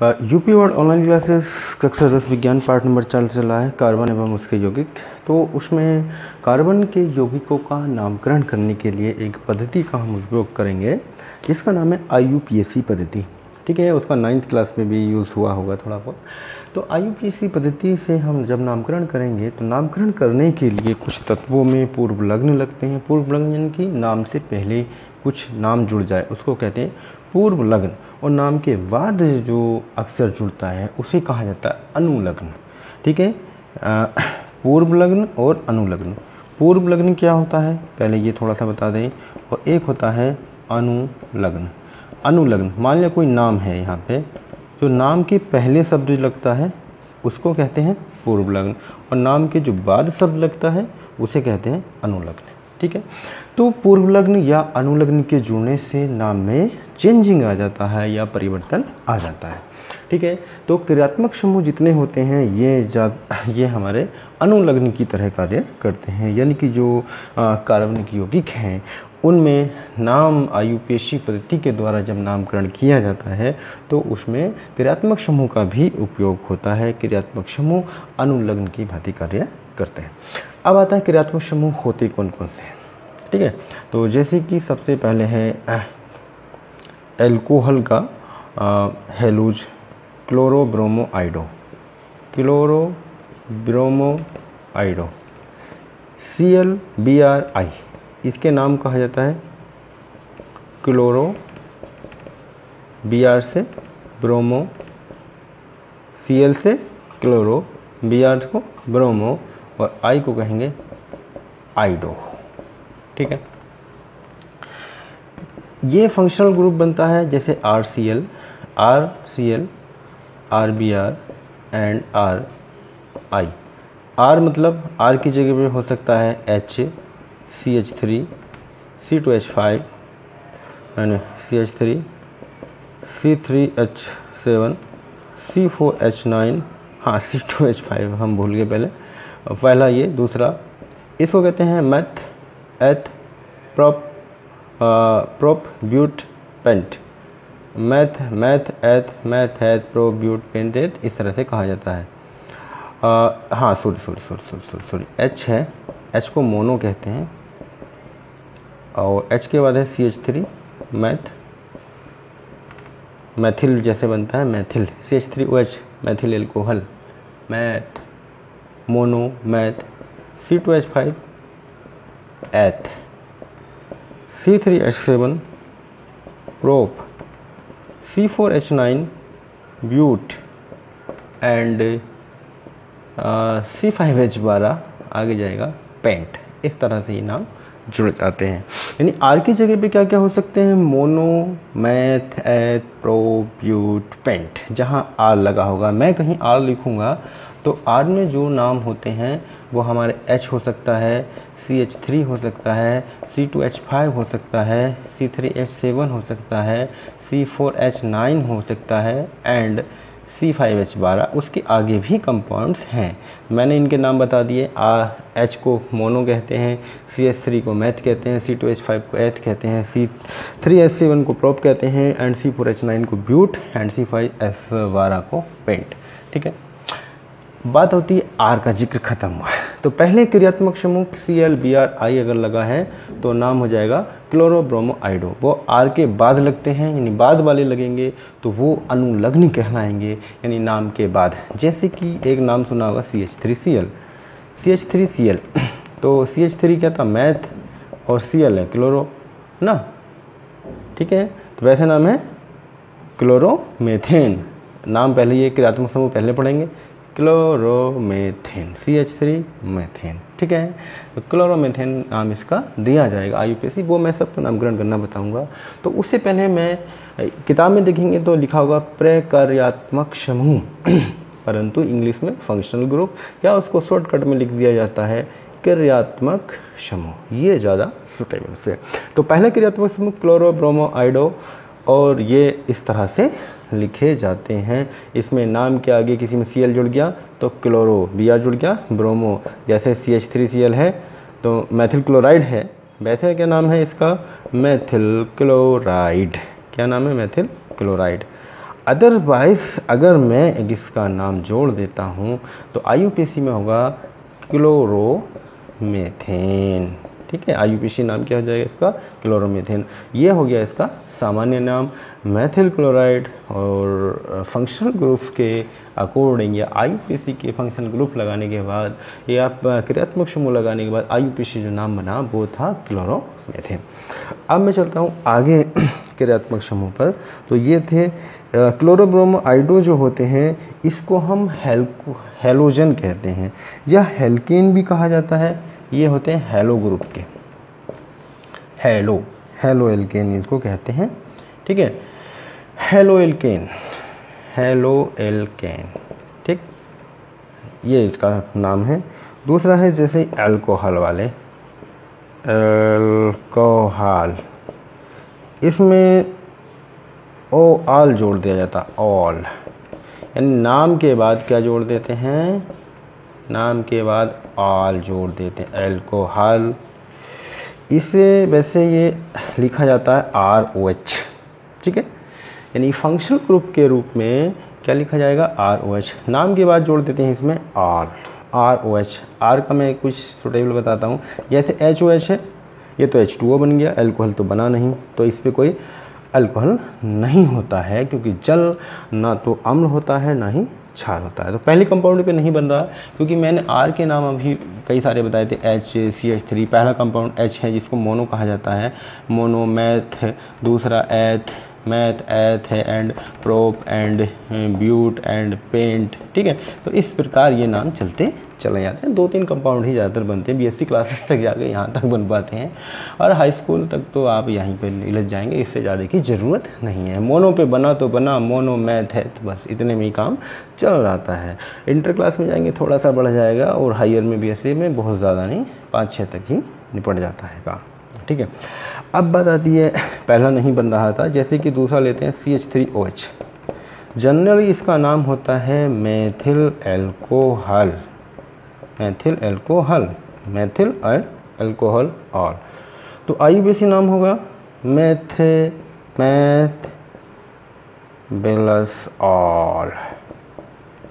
UP world online classes कक्षा 10 विज्ञान पाठ नंबर 4 चल रहा है, कार्बन एवं उसके यौगिक। तो उसमें कार्बन के यौगिकों का नामकरण करने के लिए एक पद्धति का हम उपयोग करेंगे जिसका नाम है IUPAC पद्धति। ठीक है, उसका 9th क्लास में भी यूज़ हुआ होगा थोड़ा बहुत। तो IUPAC पद्धति से हम जब नामकरण करेंगे तो नामकरण करने के लिए कुछ तत्वों में पूर्व लग्न लगते हैं। पूर्व लग्न यानी कि नाम से पहले कुछ नाम जुड़ जाए उसको कहते हैं पूर्व लग्न, और नाम के बाद जो अक्षर जुड़ता है उसे कहा जाता है अनुलग्न। ठीक है, पूर्व लग्न और अनुलग्न। पूर्व लग्न क्या होता है पहले ये थोड़ा सा बता दें, और एक होता है अनुलग्न। अनुलग्न मान लिया कोई नाम है, यहाँ पे जो नाम के पहले शब्द लगता है उसको कहते हैं पूर्व लग्न, और नाम के जो बाद शब्द लगता है उसे कहते हैं अनुलग्न। ठीक है, तो पूर्व लग्न या अनुलग्न के जुड़ने से नाम में चेंजिंग आ जाता है या परिवर्तन आ जाता है। ठीक है, तो क्रियात्मक समूह जितने होते हैं ये हमारे अनुलग्न की तरह कार्य करते हैं, यानी कि जो कार्बनिक यौगिक हैं उनमें नाम IUPAC पद्धति के द्वारा जब नामकरण किया जाता है तो उसमें क्रियात्मक समूह का भी उपयोग होता है। क्रियात्मक समूह अनुलग्न की भांति कार्य करते हैं। अब आता है क्रियात्मक समूह होते कौन कौन से हैं। ठीक है, तो जैसे कि सबसे पहले है एल्कोहल का हेलूज क्लोरोब्रोमोआइडो, क्लोरोब्रोमोआइडो ClBrI, इसके नाम कहा जाता है क्लोरो, Br से ब्रोमो, Cl से क्लोरो, Br को ब्रोमो और I को कहेंगे आइडो। ठीक है, ये फंक्शनल ग्रुप बनता है जैसे RCl, RBr and RI। R मतलब R की जगह पे हो सकता है H, CH3, C2H5 यानी CH3, C3H7, C4H9, हाँ C2H5 हम भूल गए पहला ये दूसरा, इसको कहते हैं meth eth prop but pent. Meth eth prop but painted, इस तरह से कहा जाता है। हाँ सॉरी H है, H को मोनो कहते हैं, और H के बाद है CH3 मैथिल जैसे बनता है Maithil, CH3OH Maithil alcohol, math mono math, C2H5 एथ, C3H7 prop, C4H9 ब्यूट and C5H12 आगे जाएगा पेंट। इस तरह से ये नाम जुड़ जाते हैं। यानी आर की जगह पे क्या क्या हो सकते हैं, mono meth eth pro but pent. जहाँ आर लगा होगा, मैं कहीं आर लिखूँगा तो आर में जो नाम होते हैं वो हमारे H हो सकता है, CH3 हो सकता है, C2H5 हो सकता है, C3H7 हो सकता है, C4H9 हो सकता है एंड C5H12। उसके आगे भी कंपाउंड्स हैं, मैंने इनके नाम बता दिए। H को मोनो कहते हैं, CH3 को मैथ कहते हैं, C2H5 को एथ कहते हैं, C3H7 को प्रोप कहते हैं एंड C4H9 को ब्यूट एंड C5H12 को पेंट। ठीक है, बात होती है आर का जिक्र खत्म हुआ तो पहले क्रियात्मक समूह ClBrI अगर लगा है तो नाम हो जाएगा क्लोरोब्रोमोआइडो। वो आर के बाद लगते हैं यानी बाद वाले लगेंगे तो वो अनुलग्न कहलाएंगे, यानी नाम के बाद। जैसे कि एक नाम सुना होगा CH3Cl, तो CH3 क्या था मैथ और Cl है क्लोरो ना। ठीक है, तो वैसे नाम है क्लोरोमेथेन। नाम पहले ये क्रियात्मक समूह पहले पढ़ेंगे, क्लोरोमेथेन, CH3 मेथेन। ठीक है, तो क्लोरोमेथेन नाम इसका दिया जाएगा IUPAC। वो मैं सबका नामकरण करना बताऊंगा। तो उससे पहले मैं किताब में देखेंगे तो लिखा होगा प्रकार्यात्मक समूह परंतु इंग्लिश में फंक्शनल ग्रुप, या उसको शॉर्टकट में लिख दिया जाता है क्रियात्मक समूह, ये ज़्यादा सुटेबल से। तो पहले क्रियात्मक समूह क्लोरोब्रोमोआइडो, और ये इस तरह से लिखे जाते हैं। इसमें नाम के आगे किसी में Cl जुड़ गया तो क्लोरो, Br जुड़ गया ब्रोमो, जैसे CH3Cl है तो मैथिल क्लोराइड है, वैसे क्या नाम है इसका मैथिल क्लोराइड। क्या नाम है, मैथिल क्लोराइड। अदरवाइज अगर मैं इसका नाम जोड़ देता हूँ तो IUPAC में होगा क्लोरोमेथेन। ठीक है, IUPAC नाम क्या हो जाएगा इसका? क्लोरोमेथेन। ये हो गया इसका सामान्य नाम मेथिल क्लोराइड। और फंक्शनल ग्रुप के अकॉर्डिंग या IUPAC के फंक्शनल ग्रुप लगाने के बाद या क्रियात्मक समूह लगाने के बाद IUPAC जो नाम बना वो था क्लोरोमेथेन। अब मैं चलता हूँ आगे क्रियात्मक समूह पर। तो ये थे क्लोरोब्रोमो आइडो जो होते हैं, इसको हम हैलोजन कहते हैं या हेल्केन भी कहा जाता है। ये होते हैं हैलो ग्रुप के, हैलो एल्केन इसको कहते हैं। ठीक है, हैलो एल्केन, ठीक, ये इसका नाम है। दूसरा है जैसे अल्कोहल वाले, अल्कोहल, इसमें ओ आल जोड़ दिया जाता, ऑल, यानी नाम के बाद क्या जोड़ देते हैं? नाम के बाद आल जोड़ देते हैं, अल्कोहल। इसे वैसे ये लिखा जाता है ROH। ठीक है, यानी फंक्शनल ग्रुप के रूप में क्या लिखा जाएगा? ROH। नाम के बाद जोड़ देते हैं इसमें ROH। R का मैं कुछ सुटेबल बताता हूँ। जैसे HOH है, ये तो H2O बन गया, अल्कोहल तो बना नहीं, तो इस पर कोई अल्कोहल नहीं होता है क्योंकि जल ना तो अम्ल होता है ना ही क्षार होता है। तो पहली कंपाउंड पे नहीं बन रहा क्योंकि मैंने R के नाम अभी कई सारे बताए थे। HCH3 पहला कंपाउंड H है जिसको मोनो कहा जाता है, मोनो मैथ। दूसरा एथ, मैथ एथ है, and prop and but and pent. ठीक है, तो इस प्रकार ये नाम चलते चले जाते हैं। 2-3 कंपाउंड ही ज़्यादातर बनते हैं, BSc क्लासेस तक जाके यहाँ तक बन पाते हैं और हाई स्कूल तक तो आप यहीं पे उलझ जाएंगे, इससे ज़्यादा की ज़रूरत नहीं है। मोनो पे बना तो बना, मोनो मैथ है, तो बस इतने में ही काम चल जाता है। इंटर क्लास में जाएंगे थोड़ा सा बढ़ जाएगा और हायर में BSc में बहुत ज़्यादा नहीं, 5-6 तक ही निपट जाता है काम। ठीक है, अब बात आती है पहला नहीं बन रहा था, जैसे कि दूसरा लेते हैं CH3OH। जनरली इसका नाम होता है methyl alcohol, methyl alcohol all. तो IUPAC नाम होगा मैथबिलस ऑल।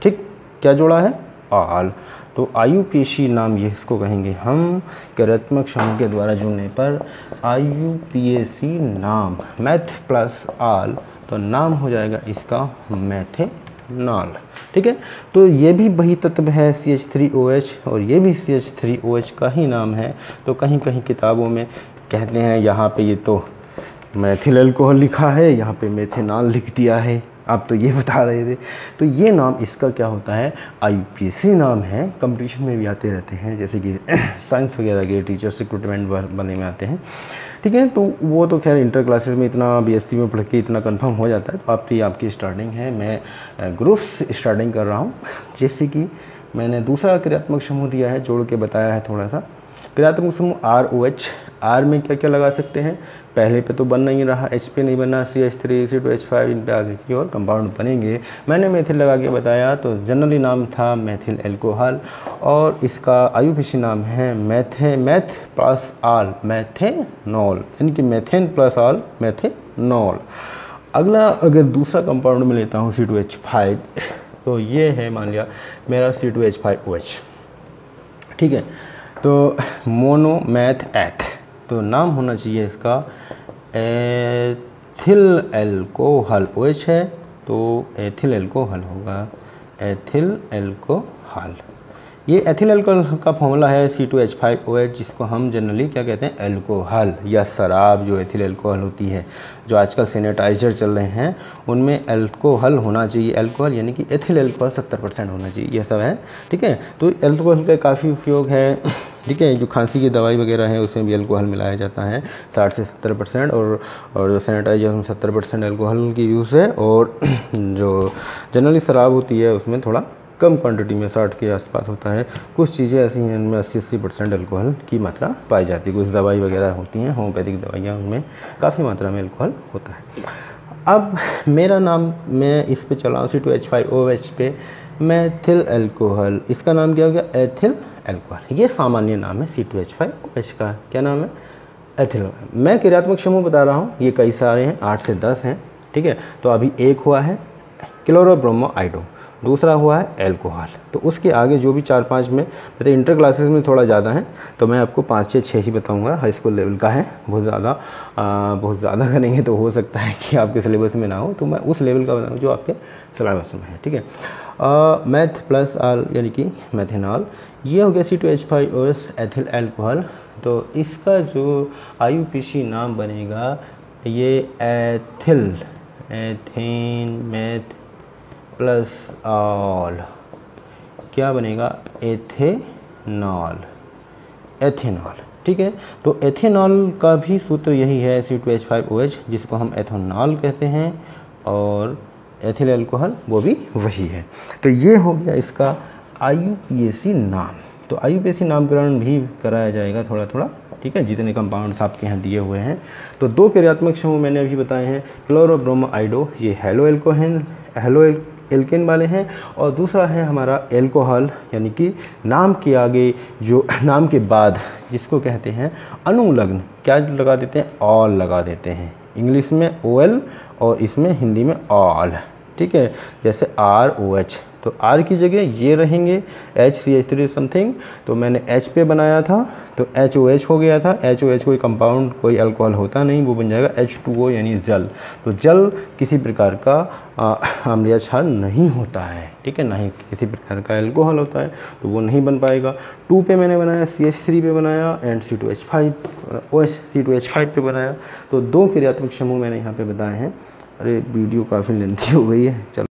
ठीक, क्या जोड़ा है? ऑल। तो IUPAC नाम ये इसको कहेंगे हम क्रियात्मक समूह के द्वारा जुड़ने पर IUPAC नाम, मैथ प्लस ऑल, तो नाम हो जाएगा इसका मेथेनॉल। ठीक है, तो ये भी वही तत्व है CH3OH और ये भी CH3OH का ही नाम है। तो कहीं कहीं किताबों में कहते हैं यहाँ पे ये तो मेथिल अल्कोहल लिखा है, यहाँ पे मेथेनॉल लिख दिया है, आप तो ये बता रहे थे। तो ये नाम इसका क्या होता है? IUPAC नाम है। कंपटीशन में भी आते रहते हैं, जैसे कि साइंस वगैरह के टीचर्स रिक्रूटमेंट बने में आते हैं। ठीक है, तो वो तो खैर इंटर क्लासेस में इतना BSc में पढ़ के इतना कंफर्म हो जाता है। तो आपकी स्टार्टिंग है, मैं ग्रुप्स स्टार्टिंग कर रहा हूँ। जैसे कि मैंने दूसरा क्रियात्मक समूह दिया है, जोड़ के बताया है थोड़ा सा। क्रियात्मक समूह ROH, R में क्या क्या लगा सकते हैं? पहले पे तो बन नहीं रहा, H पे नहीं बना, CH3, C2H5, इन पे आगे की और कंपाउंड बनेंगे। मैंने मेथिल लगा के बताया, तो जनरली नाम था मेथिल अल्कोहल और इसका IUPAC नाम है मैथ प्लस ऑल, मेथेनॉल, यानी कि मेथेन प्लस ऑल, मेथेनॉल। अगला अगर दूसरा कंपाउंड में लेता हूँ C2H5, तो ये है मान लिया मेरा C2H5OH। ठीक है, तो मोनो मैथ एथ, तो नाम होना चाहिए इसका एथिल अल्कोहल। OH है तो एथिल अल्कोहल होगा, एथिल अल्कोहल। ये एथिल अल्कोहल का फॉर्मूला है C2H5OH, जिसको हम जनरली क्या कहते हैं? अल्कोहल या शराब जो एथिल अल्कोहल होती है। जो आजकल सैनिटाइजर चल रहे हैं उनमें अल्कोहल होना चाहिए, अल्कोहल यानी कि एथिल अल्कोहल 70% होना चाहिए, ये सब है। ठीक है, तो अल्कोहल का काफ़ी उपयोग है। ठीक है, जो खांसी की दवाई वगैरह है उसमें भी अल्कोहल मिलाया जाता है 60 से 70%, और जो सैनिटाइजर में 70% अल्कोहल की यूज़ है। और जो जनरली शराब होती है उसमें थोड़ा कम क्वांटिटी में 60 के आसपास होता है। कुछ चीज़ें ऐसी हैं इनमें 80% अल्कोहल की मात्रा पाई जाती है। कुछ दवाई वगैरह होती हैं, होम्योपैथिक दवाइयाँ, उनमें काफ़ी मात्रा में अल्कोहल होता है। अब मेरा नाम, मैं इस पे चला C2H5OH पे, मेथिल अल्कोहल, इसका नाम क्या हो गया? Ethyl alcohol. ये सामान्य नाम है C2H5OH का। क्या नाम है? एथिल। मैं क्रियात्मक समूह बता रहा हूँ, ये कई सारे हैं, 8 से 10 हैं। ठीक है, तो अभी एक हुआ है, क्लोरोब्रोमो आइडो, दूसरा हुआ है एल्कोहल। तो उसके आगे जो भी 4-5 में मतलब इंटर क्लासेस में थोड़ा ज़्यादा है, तो मैं आपको 5 या 6 ही बताऊंगा। हाई स्कूल लेवल का है, बहुत ज़्यादा करेंगे तो हो सकता है कि आपके सिलेबस में ना हो, तो मैं उस लेवल का बताऊँ जो आपके सिलेबस में है, ठीक है। मैथ प्लस आल यानी कि मैथेनॉल, ये हो गया C2H5OH एथिल एल्कोहल। तो इसका जो IUPAC नाम बनेगा ये एथेन मैथ प्लस ऑल क्या बनेगा, एथेनॉल, ठीक है। तो एथेनॉल का भी सूत्र यही है C2H5OH, जिसको हम एथेनॉल कहते हैं, और एथिल अल्कोहल वो भी वही है। तो ये हो गया इसका IUPAC नाम। तो IUPAC नामकरण भी कराया जाएगा थोड़ा थोड़ा, ठीक है, जितने कंपाउंड्स आपके यहाँ दिए हुए हैं। तो 2 क्रियात्मक समूह मैंने अभी बताए हैं, क्लोरोब्रोमो आइडो, ये हेलो एल्केन वाले हैं, और दूसरा है हमारा एल्कोहल, यानी कि नाम के आगे जो नाम के बाद जिसको कहते हैं अनुलग्न, क्या लगा देते हैं, ऑल लगा देते हैं। इंग्लिश में OL और इसमें हिंदी में ऑल, ठीक है। जैसे ROH, तो R की जगह ये रहेंगे HCH3 समथिंग, तो मैंने H पे बनाया था तो HOH हो गया था। HOH कोई कंपाउंड कोई अल्कोहल होता नहीं, वो बन जाएगा H2O यानी जल। तो जल किसी प्रकार का अम्लीय क्षार नहीं होता है, ठीक है, ना ही किसी प्रकार का अल्कोहल होता है, तो वो नहीं बन पाएगा। 2 पे मैंने बनाया, CH3 पे बनाया, एंड C2H5 पे बनाया। तो 2 क्रियात्मक समूह मैंने यहाँ पे बताए हैं। अरे वीडियो काफ़ी लेंथी हो गई है, चलो।